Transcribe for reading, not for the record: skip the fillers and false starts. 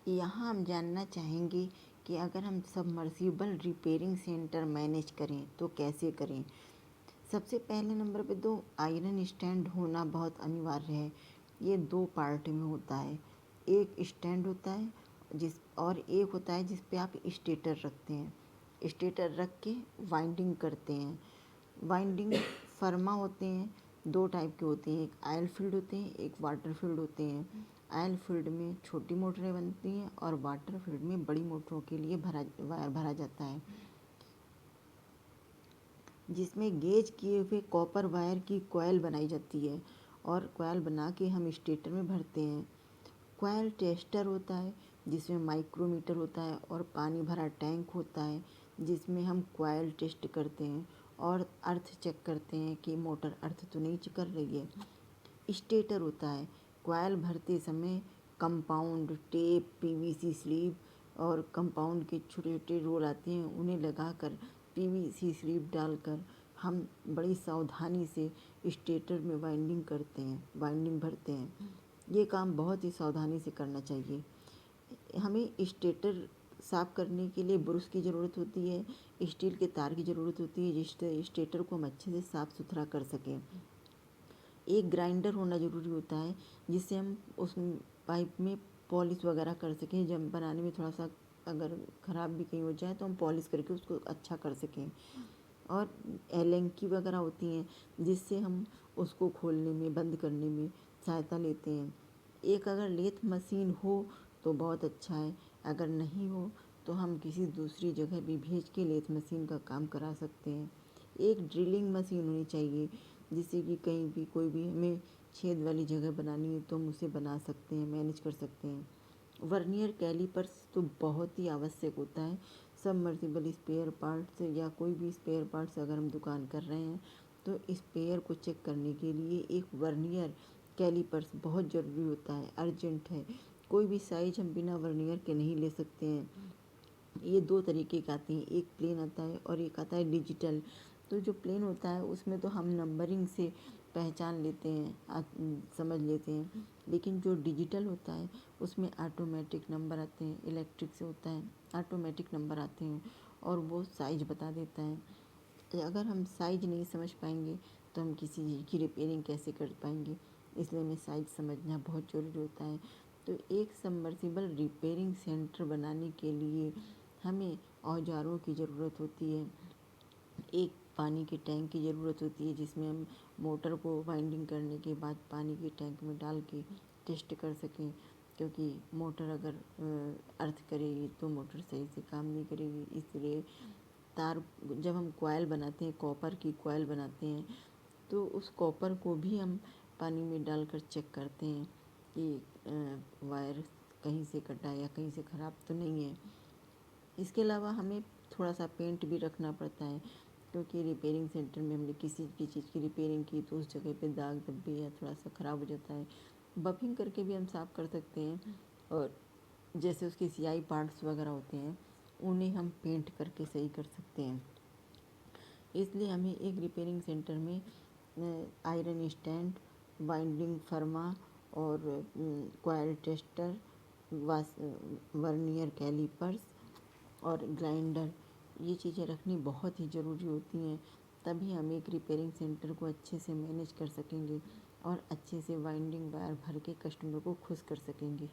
यहाँ हम जानना चाहेंगे कि अगर हम सबमर्सिबल रिपेयरिंग सेंटर मैनेज करें तो कैसे करें। सबसे पहले नंबर पे तो आयरन स्टैंड होना बहुत अनिवार्य है। ये 2 पार्ट में होता है। एक स्टैंड होता है और एक होता है जिस पे आप स्टेटर रखते हैं। स्टेटर रख के वाइंडिंग करते हैं। वाइंडिंग फर्मा होते हैं, 2 टाइप के होते हैं, एक ऑयल फील्ड होते हैं, एक वाटर फील्ड होते हैं। ऑयल फील्ड में छोटी मोटरें बनती हैं और वाटर फील्ड में बड़ी मोटरों के लिए वायर भरा जाता है, जिसमें गेज किए हुए कॉपर वायर की कॉइल बनाई जाती है और कॉइल बना के हम स्टेटर में भरते हैं। कॉइल टेस्टर होता है जिसमें माइक्रोमीटर होता है और पानी भरा टैंक होता है जिसमें हम कॉइल टेस्ट करते हैं और अर्थ चेक करते हैं कि मोटर अर्थ तो नहीं कर रही है। स्टेटर होता है, कॉइल भरते समय कंपाउंड टेप, पीवीसी स्लीव और कंपाउंड के छोटे छोटे रोल आते हैं, उन्हें लगाकर पीवीसी स्लीव डालकर हम बड़ी सावधानी से स्टेटर में वाइंडिंग भरते हैं। ये काम बहुत ही सावधानी से करना चाहिए। हमें स्टेटर साफ़ करने के लिए ब्रश की ज़रूरत होती है, स्टील के तार की ज़रूरत होती है जिससे स्टेटर को हम अच्छे से साफ़ सुथरा कर सकें। एक ग्राइंडर होना ज़रूरी होता है जिससे हम उस पाइप में पॉलिश वगैरह कर सकें। जब बनाने में थोड़ा सा अगर ख़राब भी कहीं हो जाए तो हम पॉलिश करके उसको अच्छा कर सकें। और एलेंकी वगैरह होती हैं जिससे हम उसको खोलने में, बंद करने में सहायता लेते हैं। एक अगर लेथ मशीन हो तो बहुत अच्छा है, अगर नहीं हो तो हम किसी दूसरी जगह भी भेज के लेथ मशीन का काम करा सकते हैं। एक ड्रिलिंग मशीन होनी चाहिए जिससे कि कहीं भी कोई भी हमें छेद वाली जगह बनानी है तो हम उसे बना सकते हैं, मैनेज कर सकते हैं। वर्नियर कैलिपर्स तो बहुत ही आवश्यक होता है। सबमर्सिबल स्पेयर पार्ट्स या कोई भी स्पेयर पार्ट्स अगर हम दुकान कर रहे हैं तो स्पेयर को चेक करने के लिए एक वर्नियर कैलिपर्स बहुत ज़रूरी होता है, अर्जेंट है। कोई भी साइज हम बिना वर्नियर के नहीं ले सकते हैं। ये 2 तरीके के आते हैं, एक प्लेन आता है और एक आता है डिजिटल। तो जो प्लेन होता है उसमें तो हम नंबरिंग से पहचान लेते हैं, समझ लेते हैं, लेकिन जो डिजिटल होता है उसमें ऑटोमेटिक नंबर आते हैं। इलेक्ट्रिक से होता है, ऑटोमेटिक नंबर आते हैं और वो साइज बता देता है। अगर हम साइज नहीं समझ पाएंगे तो हम किसी चीज़ की रिपेयरिंग कैसे कर पाएंगे, इसलिए हमें साइज समझना बहुत ज़रूरी होता है। तो एक सबमर्सिबल रिपेयरिंग सेंटर बनाने के लिए हमें औजारों की ज़रूरत होती है। एक पानी के टैंक की ज़रूरत होती है जिसमें हम मोटर को वाइंडिंग करने के बाद पानी के टैंक में डाल के टेस्ट कर सकें, क्योंकि मोटर अगर अर्थ करेगी तो मोटर सही से काम नहीं करेगी। इसलिए तार, जब हम कॉइल बनाते हैं, कॉपर की कॉइल बनाते हैं, तो उस कॉपर को भी हम पानी में डालकर चेक करते हैं कि वायर कहीं से कटा या कहीं से ख़राब तो नहीं है। इसके अलावा हमें थोड़ा सा पेंट भी रखना पड़ता है, क्योंकि रिपेयरिंग सेंटर में हमने किसी भी चीज़ की रिपेयरिंग की तो उस जगह पे दाग धब्बे या थोड़ा सा ख़राब हो जाता है। बफिंग करके भी हम साफ़ कर सकते हैं और जैसे उसके सियाई पार्ट्स वगैरह होते हैं उन्हें हम पेंट करके सही कर सकते हैं। इसलिए हमें एक रिपेयरिंग सेंटर में आयरन स्टैंड, वाइंडिंग फर्मा और कॉइल टेस्टर, वर्नियर कैलिपर्स और ग्राइंडर, ये चीज़ें रखनी बहुत ही ज़रूरी होती हैं। तभी हम एक रिपेयरिंग सेंटर को अच्छे से मैनेज कर सकेंगे और अच्छे से वाइंडिंग वायर भर के कस्टमर को खुश कर सकेंगे।